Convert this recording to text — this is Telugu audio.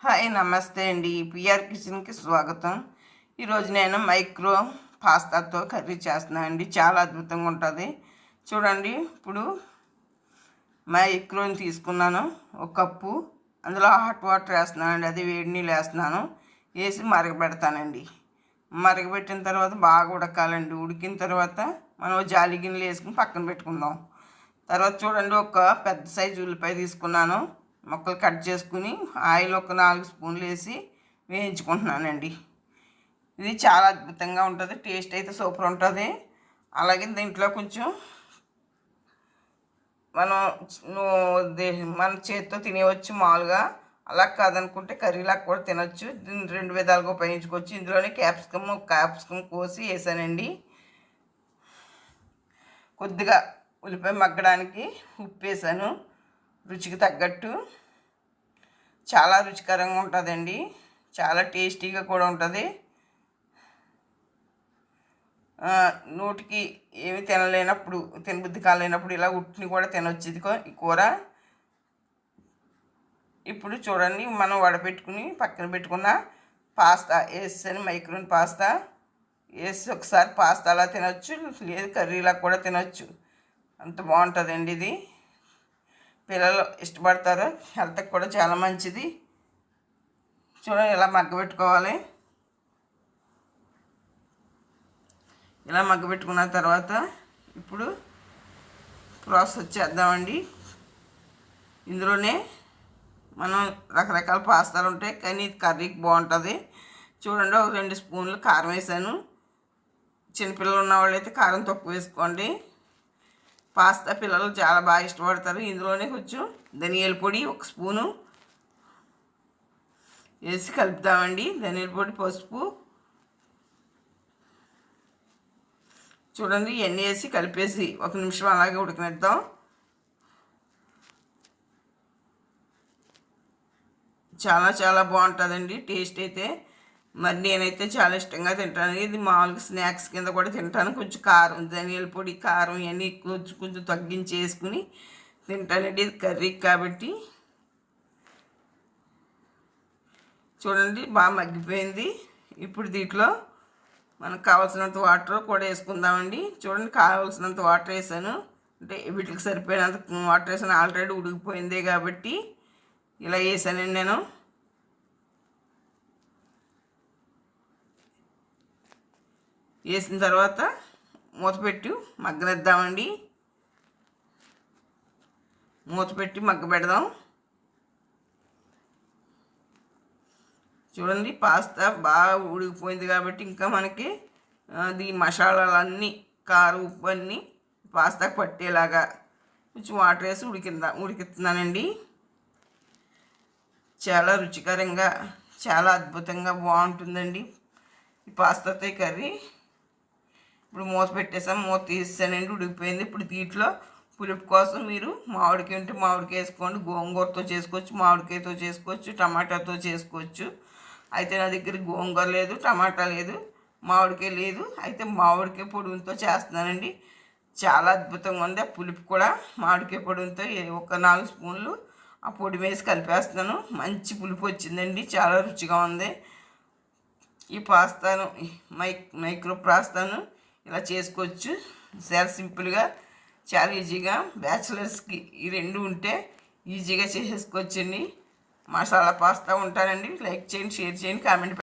హాయ్ నమస్తే అండి. పిఆర్ కిచెన్కి స్వాగతం. ఈరోజు నేను మైక్రో పాస్తాతో కర్రీ చేస్తున్నాను అండి. చాలా అద్భుతంగా ఉంటుంది. చూడండి, ఇప్పుడు మైక్రోని తీసుకున్నాను, ఒక కప్పు. అందులో హాట్ వాటర్ వేస్తున్నానండి, అది వేడి నీళ్ళు వేస్తున్నాను. వేసి మరగబెడతానండి. మరగబెట్టిన తర్వాత బాగా ఉడకాలండి. ఉడికిన తర్వాత మనం జాలి గిన్నెలు వేసుకుని పక్కన పెట్టుకుందాం. తర్వాత చూడండి, ఒక పెద్ద సైజు ఉల్లిపాయ తీసుకున్నాను, ముక్కలు కట్ చేసుకుని ఆయిల్ ఒక 4 స్పూన్లు వేసి వేయించుకుంటున్నానండి. ఇది చాలా అద్భుతంగా ఉంటుంది, టేస్ట్ అయితే సూపర్ ఉంటుంది. అలాగే దీంట్లో కొంచెం మనం మన చేతితో తినేవచ్చు మామూలుగా. అలా కాదనుకుంటే కర్రీలాగా కూడా తినొచ్చు. దీన్ని 2 విధాలుగా ఉపయోగించుకోవచ్చు. ఇందులోనే క్యాప్సికమ్ కోసి వేసానండి. కొద్దిగా ఉల్లిపాయ మగ్గడానికి ఉప్పు వేసాను, రుచికి తగ్గట్టు. చాలా రుచికరంగా ఉంటుందండి, చాలా టేస్టీగా కూడా ఉంటుంది. నోటికి ఏమి తినలేనప్పుడు, తినబుద్ధి కాలేనప్పుడు ఇలా ఉట్టిని కూడా తినొచ్చు ఈ కూర. ఇప్పుడు చూడండి, మనం వడపెట్టుకుని పక్కన పెట్టుకున్న పాస్తా వేసాను, మైక్రోన్ పాస్తా వేసి ఒకసారి పాస్తా అలా తినొచ్చు, లేదు కర్రీలా కూడా తినొచ్చు. అంత బాగుంటుందండి ఇది. పిల్లలు ఇష్టపడతారు, హెల్త్కి కూడా చాలా మంచిది. చూడండి, ఇలా మగ్గబెట్టుకోవాలి. ఇలా మగ్గబెట్టుకున్న తర్వాత ఇప్పుడు ప్రాసెస్ చేద్దామండి. ఇందులోనే మనం రకరకాల పాస్తాలు ఉంటాయి, కానీ ఇది కర్రీకి బాగుంటుంది. చూడండి, ఒక 2 స్పూన్లు కారం వేసాను. చిన్నపిల్లలు ఉన్న వాళ్ళైతే కారం తక్కువ వేసుకోండి. పాస్తా పిల్లలు చాలా బాగా ఇష్టపడతారు. ఇందులోనే కొంచెం ధనియాల పొడి 1 స్పూను వేసి కలుపుతామండి. ధనియాల పొడి, పసుపు. చూడండి, ఇవన్నీ వేసి కలిపేసి 1 నిమిషం అలాగే ఉడకనిద్దాం. చాలా చాలా బాగుంటుందండి టేస్ట్ అయితే. మరి నేనైతే చాలా ఇష్టంగా తింటాను. ఇది మామూలుగా స్నాక్స్ కింద కూడా తింటాను. కొంచెం కారం, ధనియాల పొడి, కారం ఇవన్నీ కొంచెం కొంచెం తగ్గించి వేసుకుని తింటానండి. ఇది కర్రీ కాబట్టి. చూడండి, బాగా మగ్గిపోయింది. ఇప్పుడు దీంట్లో మనకు కావాల్సినంత వాటర్ కూడా వేసుకుందామండి. చూడండి, కావాల్సినంత వాటర్ వేసాను, అంటే వీటికి సరిపోయినంత వాటర్ వేసాను. ఆల్రెడీ ఉడికిపోయిందే కాబట్టి ఇలా వేసానండి నేను. వేసిన తర్వాత మూత పెట్టి మగ్గనిద్దామండి. మూత పెట్టి మగ్గబెడదాం. చూడండి, పాస్తా బాగా ఉడికిపోయింది కాబట్టి ఇంకా మనకి ఈ మసాలాలన్నీ, కారం, ఉప్పు అన్నీ పాస్తాకు పట్టేలాగా కొంచెం వాటర్ వేసి ఉడికిస్తున్నానండి. చాలా రుచికరంగా, చాలా అద్భుతంగా బాగుంటుందండి ఈ పాస్తాతో కర్రీ. ఇప్పుడు మూత పెట్టేసాం, మూత తీసేసానండి, ఉడికిపోయింది. ఇప్పుడు దీంట్లో పులుపు కోసం మీరు మామిడికాయ ఉంటే మామిడికాయ వేసుకోండి. గోంగూరతో చేసుకోవచ్చు, మామిడికాయతో చేసుకోవచ్చు, టమాటాతో చేసుకోవచ్చు. అయితే నా దగ్గర గోంగూర లేదు, టమాటా లేదు, మామిడికాయ లేదు. అయితే మామిడికాయ పొడుగుతో చేస్తున్నానండి. చాలా అద్భుతంగా ఉంది. ఆ పులుపు కూడా మామిడికాయ పొడుగుతో ఒక 4 స్పూన్లు ఆ పొడి వేసి కలిపేస్తున్నాను. మంచి పులుపు వచ్చిందండి, చాలా రుచిగా ఉంది. ఈ పాస్తాను, మైక్రో పాస్తాను ఇలా చేసుకోవచ్చు. చాలా సింపుల్గా, చాలా ఈజీగా. బ్యాచిలర్స్కి ఈ 2 ఉంటే ఈజీగా చేసేసుకోవచ్చండి. మసాలా పాస్తా ఉంటానండి. లైక్ చేయండి, షేర్ చేయండి, కామెంట్